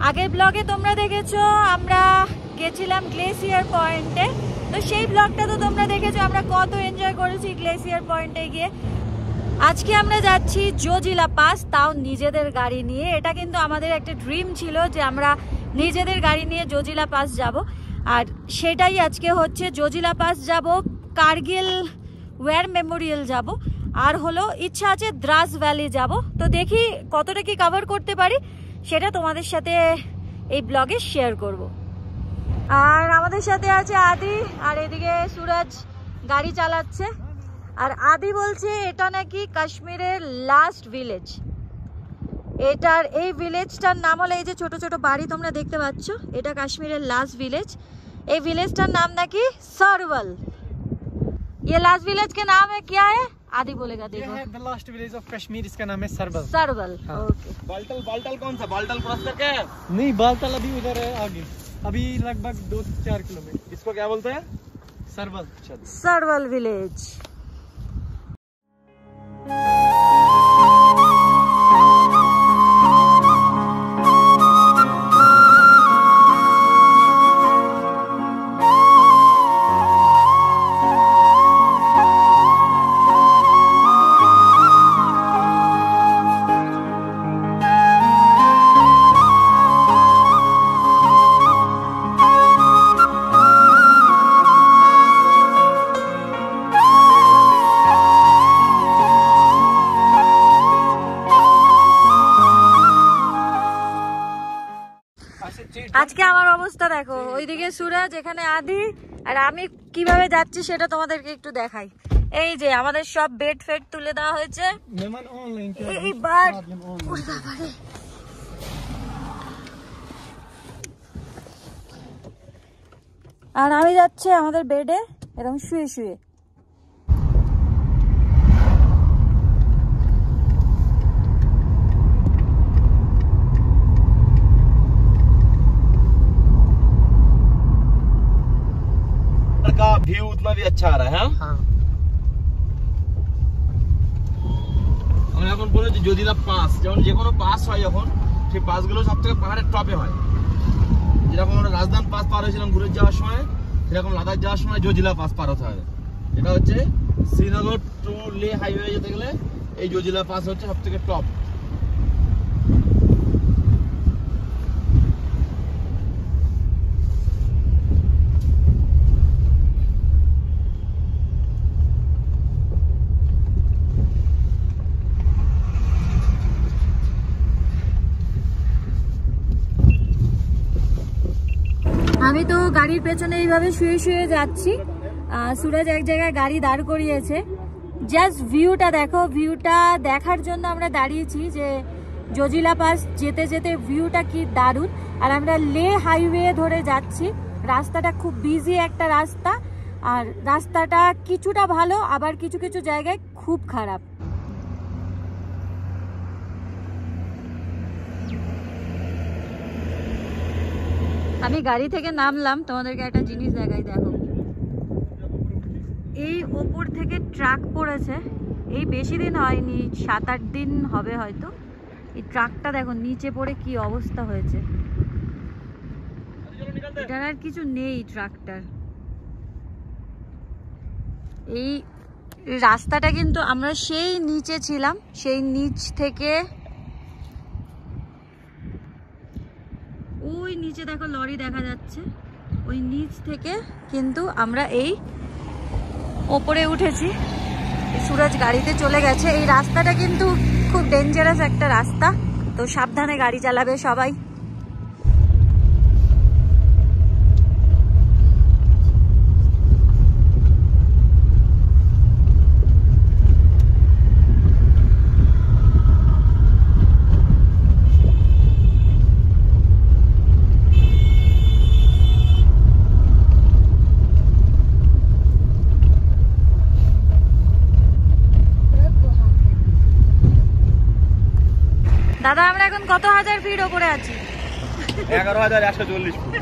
আগের ব্লগে তোমরা দেখেছো আমরা গেছিলাম গ্লেসিয়ার পয়েন্টে, তো সেই ব্লগটা তো তোমরা দেখেছো আমরা কত এনজয় করেছি গ্লেসিয়ার পয়েন্টে গিয়ে। আজকে আমরা যাচ্ছি জোজিলা পাস, তাও নিজেদের গাড়ি নিয়ে। এটা কিন্তু আমাদের একটা ড্রিম ছিল যে আমরা নিজেদের গাড়ি নিয়ে জোজিলা পাস যাব, আর সেটাই আজকে হচ্ছে। জোজিলা পাস যাব, কার্গিল ওয়ার মেমোরিয়াল যাব, আর হলো ইচ্ছা আছে দ্রাস ভ্যালি যাব। তো দেখি কতটা কি কভার করতে পারি সেটা তোমাদের সাথে এই ব্লগে শেয়ার করব। আর আমাদের সাথে আছে আদি, আর এদিকে সুরজ গাড়ি চালাচ্ছে। আর আদি বলছে এটা নাকি কাশ্মীরের লাস্ট ভিলেজ। এই ভিলেজটার নাম হলো, এই যে ছোট ছোট বাড়ি তোমরা দেখতে পাচ্ছ, এটা কাশ্মীরের লাস্ট ভিলেজ। এই ভিলেজটার নাম নাকি सरवल। ये लास्ट विलेज के नाम है क्या है? आदि बोलेगा। देखो ये है the last village of Kashmir, इसका नाम है सरवल। सरवल, ओके। बाल्टल कौन सा? बाल्टल क्रॉस करके? नहीं, बाल्टल अभी उधर है आगे, अभी लगभग 2-4 किलोमीटर। इसको क्या बोलते हैं? सरवल। सरवल विलेज। আজকে আমার অবস্থা দেখো, ওইদিকে সুরজ, এখানে আদি, আর আমি কিভাবে যাচ্ছি সেটা তোমাদেরকে একটু দেখাই। এই যে আমাদের সব বেড ফেড তুলে দেওয়া হয়েছে। এইবার আর আমি যাচ্ছি আমাদের বেডে এরকম শুয়ে শুয়ে। का व्यू उतना भी अच्छा आ रहा है। हाँ, আমরা এখন বলেছি জোজিলা পাস, যেমন যে কোনো পাস হয় যখন, সেই পাসগুলো সব থেকে পাহাড়ের টপে হয়। যেরকম আমরা রাজধান পাস পার হয়েছিলাম ঘুরে যাওয়ার সময়, সেরকম লাদাখ যাওয়ার সময় জোজিলা পাস পার হতে হবে। এটা হচ্ছে শ্রীনগর টু লে হাইওয়ে যেতে গেলে এই জোজিলা পাস হচ্ছে সব থেকে টপ। আমি তো গাড়ির পেছনে এইভাবে শুয়ে শুয়ে যাচ্ছি। সুরজ এক জায়গায় গাড়ি দাঁড় করিয়েছে। জাস্ট ভিউটা দেখো, ভিউটা দেখার জন্য আমরা দাঁড়িয়েছি যে জোজিলা পাস যেতে যেতে ভিউটা কি দারুণ। আর আমরা লে হাইওয়ে ধরে যাচ্ছি। রাস্তাটা খুব বিজি একটা রাস্তা, আর রাস্তাটা কিছুটা ভালো, আবার কিছু কিছু জায়গায় খুব খারাপ। আমি গাড়ি থেকে নামলাম, তোমাদেরকে একটা জিনিস দেখাই। দেখো, এই ওপর থেকে ট্রাক পড়েছে। এই বেশি দিন হয়নি, 7-8 দিন হবে হয়তো। এই ট্রাকটা দেখো নিচে পড়ে কি অবস্থা হয়েছে। এটার আর কিছু নেই ট্রাকটার। এই রাস্তাটা কিন্তু আমরা সেই নিচে ছিলাম, সেই নিচ থেকে ওই নিচে দেখো লরি দেখা যাচ্ছে, ওই নিচ থেকে কিন্তু আমরা এই ওপরে উঠেছি। সুরজ গাড়িতে চলে গেছে। এই রাস্তাটা কিন্তু খুব ডেঞ্জারাস একটা রাস্তা, তো সাবধানে গাড়ি চালাবে সবাই। দাদা আমরা এখন কত হাজার ফিট ওপরে আছি? 11,140 ফুট।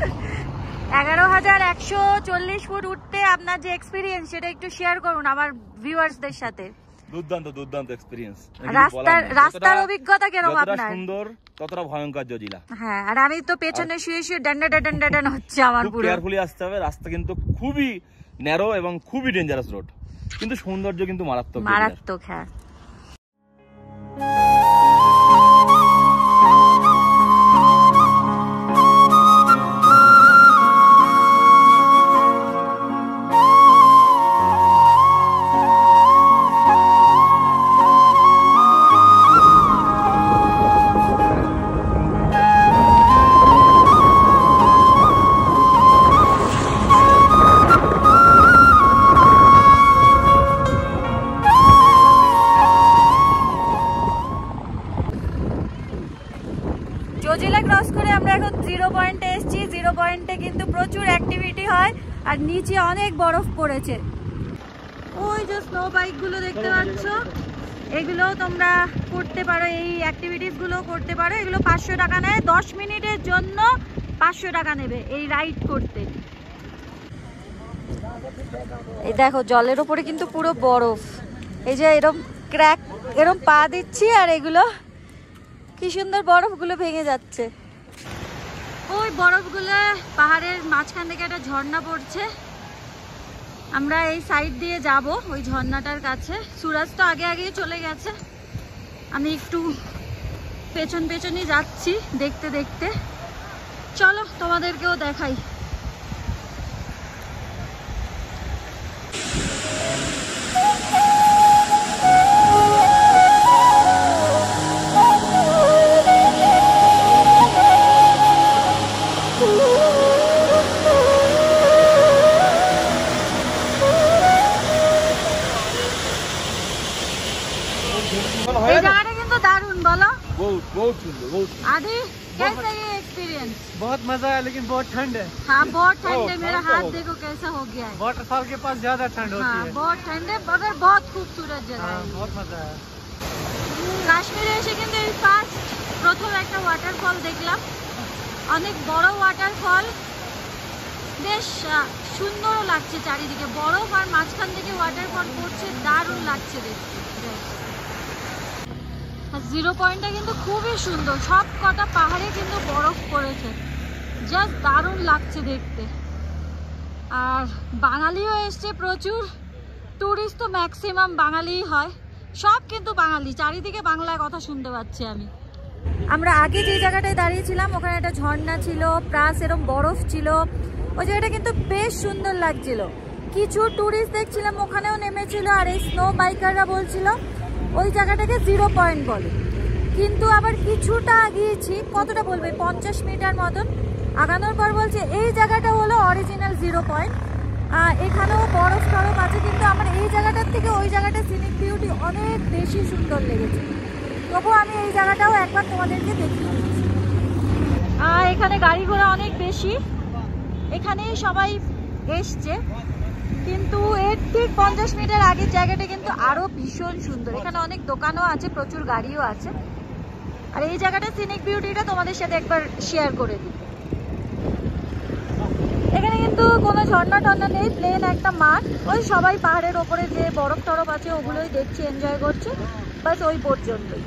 11,140 ফুট উঠতে আপনার যে এক্সপিরিয়েন্স সেটা একটু শেয়ার করুন আমার ভিউয়ার্সদের সাথে। দুর্দান্ত এক্সপেরিয়েন্স। রাস্তার অভিজ্ঞতা কেরকম আপনার? সুন্দর ততটা ভয়ঙ্কর জজিলা। হ্যাঁ, আর আমি তো পেছনে শুয়ে শুয়ে ডান্ডা হচ্ছে আমার পুরো। কেয়ারফুলি আসতে হবে, রাস্তা কিন্তু খুবই ন্যারো এবং খুবই ডেঞ্জারাস রোড, কিন্তু সৌন্দর্য কিন্তু মারাত্মক। হ্যাঁ। জজিলা ক্রস করে আমরা এখন 0 পয়েন্টে এসেছি। 0 পয়েন্টে কিন্তু প্রচুর অ্যাক্টিভিটি হয় আর নিচে অনেক বরফ পড়েছে। ওই যে স্নো বাইক গুলো দেখতে পাচ্ছ, এগুলো তোমরা করতে পারো, এই অ্যাক্টিভিটিস গুলো করতে পারো। এগুলো 500 টাকা নেয়, 10 মিনিটের জন্য 500 টাকা নেবে এই রাইড করতে। এই দেখো জলের উপরে কিন্তু পুরো বরফ, এই যে এরম ক্র্যাক, এরম পা দিচ্ছি আর এগুলো কি সুন্দর বরফগুলো ভেঙে যাচ্ছে। ওই বরফগুলো পাহাড়ের মাঝখান থেকে একটা ঝর্ণা পড়ছে, আমরা এই সাইড দিয়ে যাব ওই ঝর্ণাটার কাছে। সুরাজ তো আগে চলে গেছে, আমি একটু পেছনই যাচ্ছি দেখতে দেখতে। চলো তোমাদেরকেও দেখাই। ये जाने किंतु दारुण बोलो। बहुत सुंदर, बहुत आदि कैसा ये एक्सपीरियंस? बहुत मजा है, लेकिन बहुत ठंड है। हाँ बहुत ठंड है, मेरा हाथ देखो कैसा हो गया है। वाटरफॉल के पास ज्यादा ठंड होती हाँ, है। बहुत ठंड है मगर बहुत खूबसूरत जगह है। बहुत मजा है। কাশ্মীরে এসে কিন্তু এই ফার্স্ট প্রথম একটা ওয়াটারফল দেখলাম, অনেক বড় ওয়াটারফল, বেশ সুন্দরও লাগছে চারিদিকে বরফ আর মাঝখান থেকে ওয়াটারফল পড়ছে, দারুণ লাগছে দেখতে। 0 পয়েন্টটা কিন্তু খুবই সুন্দর, সব কটা পাহাড়ে কিন্তু বরফ পড়েছে, জাস্ট দারুণ লাগছে দেখতে। আর বাঙালিও এসছে প্রচুর, টুরিস্ট তো ম্যাক্সিমাম বাঙালিই হয়, সব কিন্তু বাঙালি, চারিদিকে বাংলায় কথা শুনতে পাচ্ছি আমি। আমরা আগে যে জায়গাটায় দাঁড়িয়েছিলাম ওখানে একটা ঝর্ণা ছিল, প্লাস এরকম বরফ ছিল, ওই জায়গাটা কিন্তু বেশ সুন্দর লাগছিল। কিছু টুরিস্ট দেখছিলাম ওখানেও নেমেছিল, আর এই স্নো বাইকাররা বলছিল ওই জায়গাটাকে 0 পয়েন্ট বলে, কিন্তু আবার কিছুটা আগিয়েছি, কতটা বলবে 50 মিটার মতন আগানোর পর বলছে এই জায়গাটা হলো অরিজিনাল 0 পয়েন্ট। এখানেও বরফ টরফ আছে, কিন্তু আমার এই জায়গাটার থেকে ওই জায়গাটা সিনিক বিউটি অনেক বেশি সুন্দর লেগেছে। তবুও আমি এই জায়গাটাও একবার তোমাদেরকে দেখিয়ে দিচ্ছি। এখানে গাড়ি ঘোড়া অনেক বেশি, এখানেই সবাই এসছে, কিন্তু এর ঠিক 50 মিটার আগের জায়গাটা কিন্তু আরো ভীষণ সুন্দর, এখানে অনেক দোকানও আছে, প্রচুর গাড়িও আছে। আর এই জায়গাটা সিনিক বিউটিটা তোমাদের সাথে একবার শেয়ার করে দিই। এখানে কিন্তু কোনো ঝর্ণা টর্ণা নেই, প্লেন একটা মাঠ, ওই সবাই পাহাড়ের ওপরে যে বরফ টরফ আছে ওগুলোই দেখছে, এনজয় করছে, বাস ওই পর্যন্তই।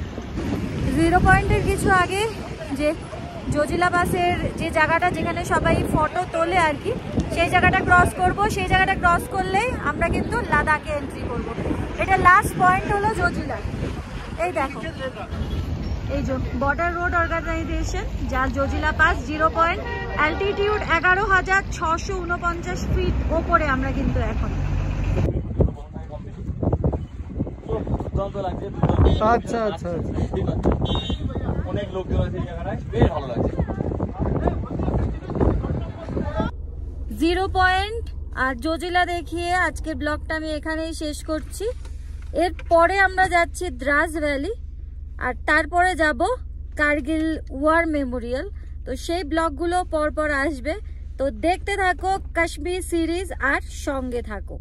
0 পয়েন্টের কিছু আগে যে জজিলা বাসের যে জায়গাটা যেখানে সবাই ফটো তোলে আর কি, সেই জায়গাটা ক্রস করব, সেই জায়গাটা ক্রস করলেই আমরা কিন্তু লাদাখে এন্ট্রি করব। এটা লাস্ট পয়েন্ট হলো জজিলা। এই দেখো এই যে বর্ডার রোড অর্গানাইজেশন, যার Zojila pass 0 point, altitude 11,649 feet ওপরে আমরা কিন্তু এখন। আচ্ছা আচ্ছা অনেক লোকজন আছে এই জায়গাটায়, বেশ ভালো লাগছে। 0 পয়েন্ট আর জজিলা দেখিয়ে আজকের ব্লগটা আমি এখানেই শেষ করছি। এরপরে আমরা যাচ্ছি দ্রাস ভ্যালি, আর তারপরে যাব কার্গিল ওয়ার মেমোরিয়াল। তো সেই ব্লগগুলো পরপর আসবে, তো দেখতে থাকো কাশ্মীর সিরিজ আর সঙ্গে থাকো।